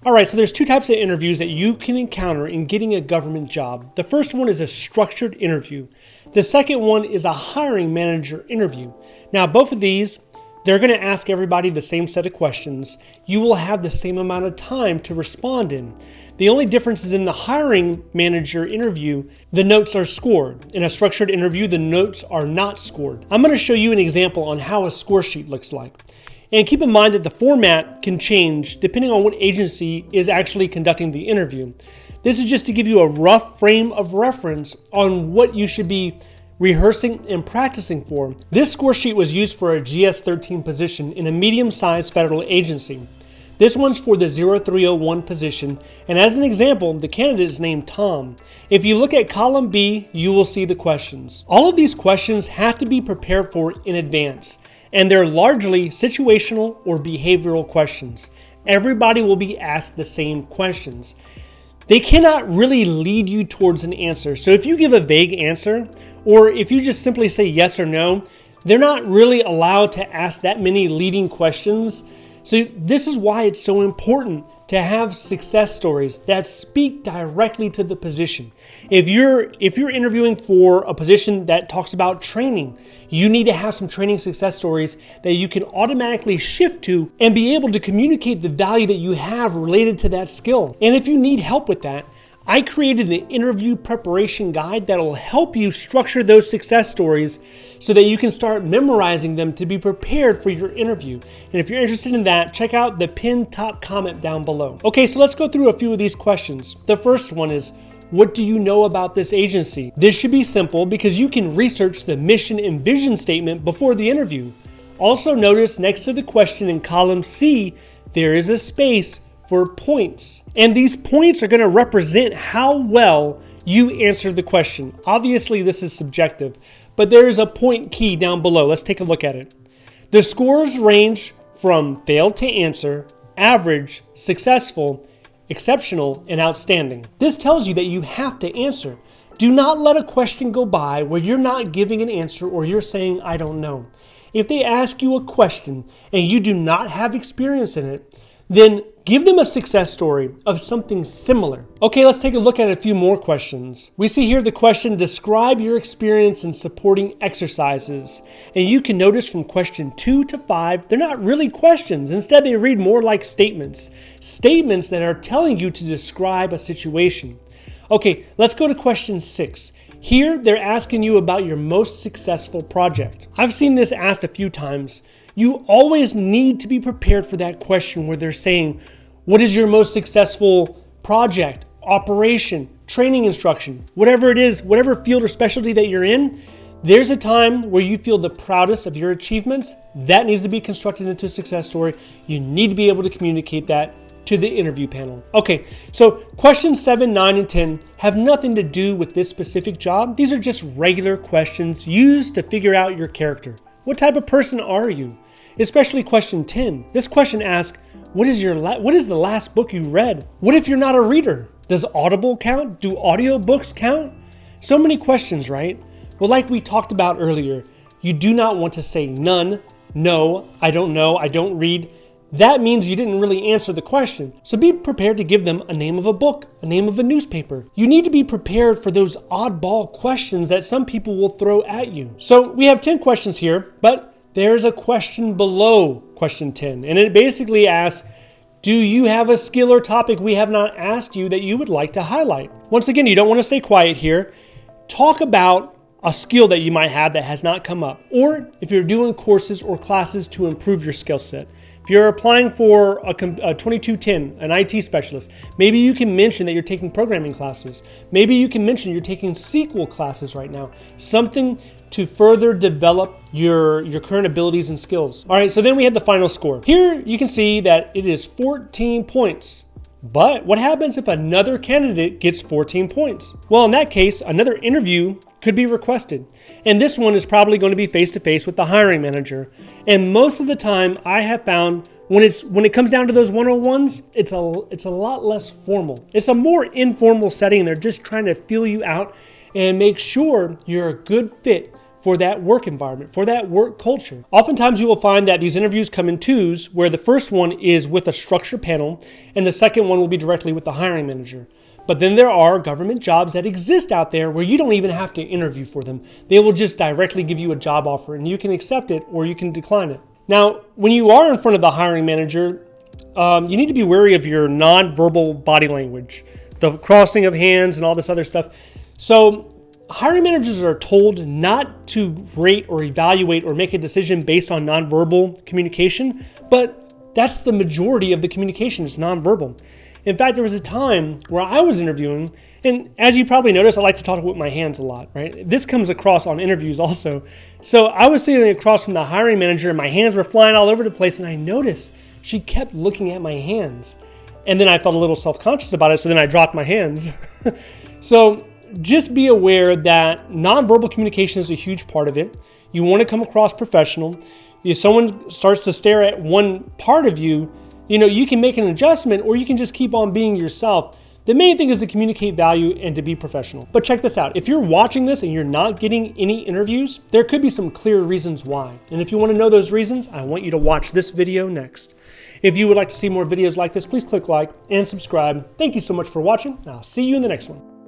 All right, so there's two types of interviews that you can encounter in getting a government job. The first one is a structured interview. The second one is a hiring manager interview. Now, both of these, they're going to ask everybody the same set of questions. You will have the same amount of time to respond in. The only difference is in the hiring manager interview, the notes are scored. In a structured interview, the notes are not scored. I'm going to show you an example on how a score sheet looks like. And keep in mind that the format can change depending on what agency is actually conducting the interview. This is just to give you a rough frame of reference on what you should be rehearsing and practicing for. This score sheet was used for a GS-13 position in a medium-sized federal agency. This one's for the 0301 position, and as an example, the candidate is named Tom. If you look at column B, you will see the questions. All of these questions have to be prepared for in advance, and they're largely situational or behavioral questions. Everybody will be asked the same questions. They cannot really lead you towards an answer. So if you give a vague answer, or if you just simply say yes or no, they're not really allowed to ask that many leading questions. So this is why it's so important to have success stories that speak directly to the position. If you're interviewing for a position that talks about training, you need to have some training success stories that you can automatically shift to and be able to communicate the value that you have related to that skill. And if you need help with that, I created an interview preparation guide that will help you structure those success stories so that you can start memorizing them to be prepared for your interview. And if you're interested in that, check out the pinned top comment down below. Okay, so let's go through a few of these questions. The first one is, what do you know about this agency? This should be simple because you can research the mission and vision statement before the interview. Also notice next to the question in column C, there is a space for points. And these points are going to represent how well you answered the question. Obviously, this is subjective, but there is a point key down below. Let's take a look at it. The scores range from failed to answer, average, successful, exceptional, and outstanding. This tells you that you have to answer. Do not let a question go by where you're not giving an answer or you're saying, I don't know. If they ask you a question and you do not have experience in it, then give them a success story of something similar. Okay, let's take a look at a few more questions. We see here the question, describe your experience in supporting exercises. And you can notice from question 2 to 5, they're not really questions. Instead, they read more like statements. Statements that are telling you to describe a situation. Okay, let's go to question 6. Here, they're asking you about your most successful project. I've seen this asked a few times. You always need to be prepared for that question where they're saying, what is your most successful project, operation, training instruction, whatever it is, whatever field or specialty that you're in, there's a time where you feel the proudest of your achievements. That needs to be constructed into a success story. You need to be able to communicate that to the interview panel. Okay, so questions 7, 9, and 10 have nothing to do with this specific job. These are just regular questions used to figure out your character. What type of person are you? Especially question 10. This question asks, what is the last book you read? What if you're not a reader? Does Audible count? Do audiobooks count? So many questions, right? Well, like we talked about earlier, you do not want to say none, no, I don't read. That means you didn't really answer the question. So be prepared to give them a name of a book, a name of a newspaper. You need to be prepared for those oddball questions that some people will throw at you. So we have 10 questions here, but there's a question below question 10, and it basically asks, do you have a skill or topic we have not asked you that you would like to highlight? Once again, you don't want to stay quiet here. Talk about a skill that you might have that has not come up, or if you're doing courses or classes to improve your skill set. If you're applying for a 2210, an IT specialist, maybe you can mention that you're taking programming classes. Maybe you can mention you're taking SQL classes right now. Something to further develop your current abilities and skills. All right, so then we have the final score. Here you can see that it is 14 points. But what happens if another candidate gets 14 points? Well, in that case, another interview could be requested. And this one is probably going to be face-to-face with the hiring manager. And most of the time, I have found when it comes down to those 101s, it's a lot less formal. It's a more informal setting. They're just trying to feel you out and make sure you're a good fit for that work environment, for that work culture. Oftentimes you will find that these interviews come in twos, where the first one is with a structured panel and the second one will be directly with the hiring manager. But then there are government jobs that exist out there where you don't even have to interview for them. They will just directly give you a job offer and you can accept it or you can decline it. Now, when you are in front of the hiring manager, you need to be wary of your nonverbal body language, the crossing of hands and all this other stuff. So hiring managers are told not to rate or evaluate or make a decision based on nonverbal communication, but that's the majority of the communication is nonverbal. In fact, there was a time where I was interviewing, and as you probably noticed, I like to talk with my hands a lot, right? This comes across on interviews also. So I was sitting across from the hiring manager and my hands were flying all over the place, and I noticed she kept looking at my hands. And then I felt a little self-conscious about it, so then I dropped my hands. So just be aware that nonverbal communication is a huge part of it. You want to come across professional. If someone starts to stare at one part of you, you can make an adjustment or you can just keep on being yourself. The main thing is to communicate value and to be professional. But check this out. If you're watching this and you're not getting any interviews, there could be some clear reasons why. And if you want to know those reasons, I want you to watch this video next. If you would like to see more videos like this, please click like and subscribe. Thank you so much for watching. I'll see you in the next one.